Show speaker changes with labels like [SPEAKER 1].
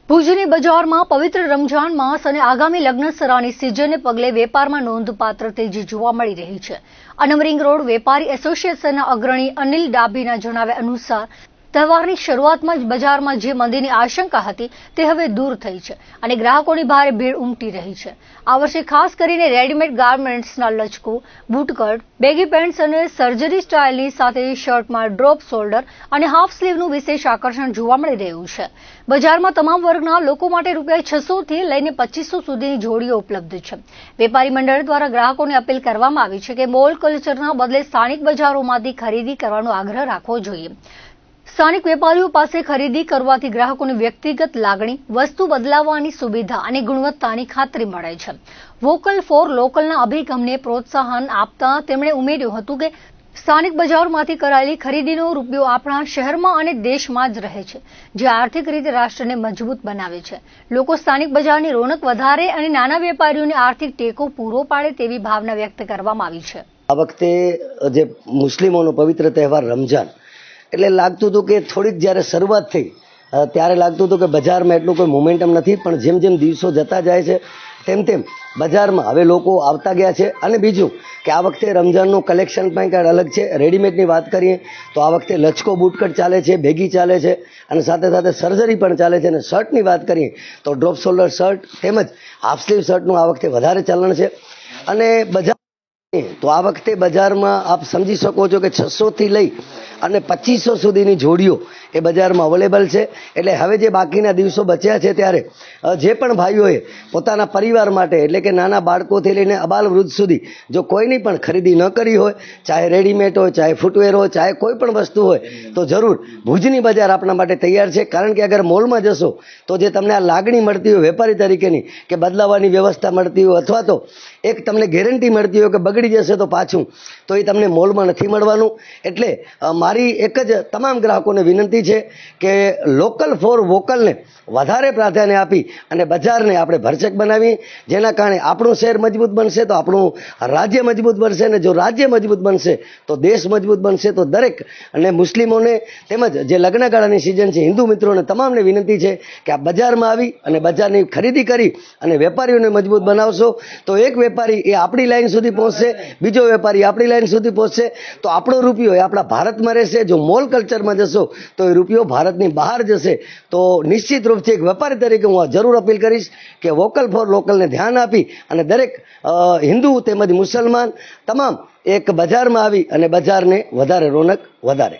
[SPEAKER 1] ભુજની બજારમાં પવિત્ર રમજાન માસ અને આગામી લગ્નસરાની સિઝનને પગલે વેપારમાં નોંધપાત્ર તેજી જોવા મળી રહી છે. અનમરિંગ રોડ વેપારી એસોસિએશનના અગ્રણી અનિલ ડાભીના જણાવ્યા અનુસાર તહેવારની શરૂઆતમાં જ બજારમાં જે મંદીની આશંકા હતી તે હવે દૂર થઈ છે અને ગ્રાહકોની ભારે ભીડ ઉમટી રહી છે. આ વર્ષે ખાસ કરીને રેડીમેડ ગાર્મેન્ટ્સના લચકો, બૂટકટ, બેગી પેન્ટ્સ અને સર્જરી સ્ટાઇલની સાથે શર્ટમાં ડ્રોપ શોલ્ડર અને હાફ સ્લીવનું વિશેષ આકર્ષણ જોવા મળી રહ્યું છે. બજારમાં તમામ વર્ગના લોકો માટે ₹600 થી લઈને ₹2500 સુધીની જોડીઓ ઉપલબ્ધ છે. વેપારી મંડળ દ્વારા ગ્રાહકોને અપીલ કરવામાં આવી છે કે મોલ કલ્ચરના બદલે સ્થાનિક બજારોમાંથી ખરીદી કરવાનો આગ્રહ રાખવો જોઈએ. સ્થાનિક વેપારીઓ પાસે ખરીદી કરવાથી ગ્રાહકોની વ્યક્તિગત લાગણી, વસ્તુ બદલાવવાની સુવિધા અને ગુણવત્તાની ખાતરી મળે છે. વોકલ ફોર લોકલના અભિગમને પ્રોત્સાહન આપતા તેમણે ઉમેર્યું હતું કે સ્થાનિક બજારમાંથી કરાયેલી ખરીદીનો રૂપિયો આપણા શહેરમાં અને દેશમાં જ રહે છે, જે આર્થિક રીતે રાષ્ટ્રને મજબૂત બનાવે છે. લોકો સ્થાનિક બજારની રોનક વધારે અને નાના વેપારીઓને આર્થિક ટેકો પૂરો પાડે તેવી ભાવના વ્યક્ત કરવામાં આવી છે.
[SPEAKER 2] આ વખતે જે મુસ્લિમોનો પવિત્ર તહેવાર રમજાન એટલે લાગતું હતું કે થોડીક જ્યારે શરૂઆત થઈ ત્યારે લાગતું હતું કે બજારમાં એટલું કોઈ મોમેન્ટમ નથી, પણ જેમ જેમ દિવસો જતા જાય છે તેમ તેમ બજારમાં હવે લોકો આવતા ગયા છે. અને બીજું કે આ વખતે રમજાનનું કલેક્શન પણ કંઈક અલગ છે. રેડીમેડની વાત કરીએ તો આ વખતે લચકો બૂટકટ ચાલે છે, બેગી ચાલે છે અને સાથે સાથે સર્જરી પણ ચાલે છે. અને શર્ટની વાત કરીએ તો ડ્રોપ શોલ્ડર શર્ટ તેમજ હાફ સ્લીવ શર્ટનું આ વખતે વધારે ચલણ છે. અને બજાર તો આ વખતે બજારમાં આપ સમજી શકો છો કે 600 થી લઈ અને 2500 સુધીની જોડીઓ એ બજારમાં અવેલેબલ છે. એટલે હવે જે બાકીના દિવસો બચ્યા છે ત્યારે જે પણ ભાઈઓએ પોતાના પરિવાર માટે એટલે કે નાના બાળકોથી લઈને અબાલ વૃદ્ધ સુધી જો કોઈની પણ ખરીદી ન કરી હોય, ચાહે રેડીમેડ હોય, ચાહે ફૂટવેર હોય, ચાહે કોઈ પણ વસ્તુ હોય, તો જરૂર ભુજની બજાર આપણા માટે તૈયાર છે. કારણ કે અગર મોલમાં જશો તો જે તમને આ લાગણી મળતી હોય વેપારી તરીકેની કે બદલાવાની વ્યવસ્થા મળતી હોય અથવા તો એક તમને ગેરંટી મળતી હોય કે બગડી જશે તો પાછું, તો એ તમને મોલમાં નથી મળવાનું. એટલે મારી એક જ તમામ ગ્રાહકોને વિનંતી છે કે લોકલ ફોર વોકલને વધારે પ્રાધાન્ય આપી અને બજારને આપણે ભરચક બનાવીએ, જેના કારણે આપણું શહેર મજબૂત બનશે તો આપણું રાજ્ય મજબૂત બનશે. અને જો રાજ્ય મજબૂત બનશે તો દેશ મજબૂત બનશે. તો દરેક અને મુસ્લિમોને તેમજ જે લગ્નગાળાની સિઝન છે હિન્દુ મિત્રોને તમામને વિનંતી છે કે આ બજારમાં આવી અને બજારની ખરીદી કરી અને વેપારીઓને મજબૂત બનાવશો તો એક વેપારી એ આપણી લાઈન સુધી પહોંચશે, બીજો વેપારી આપણી લાઈન સુધી પહોંચશે, તો આપણો રૂપિયો એ આપણા ભારતમાં રહેશે. જો મોલ કલ્ચરમાં જશો તો એ રૂપિયો ભારતની બહાર જશે. તો નિશ્ચિત રૂપથી એક વેપારી તરીકે હું જરૂર અપીલ કરીશ કે વોકલ ફોર લોકલને ધ્યાન આપી અને દરેક હિન્દુ તેમજ મુસલમાન તમામ એક બજારમાં આવી અને બજારને વધારે રોનક વધારે.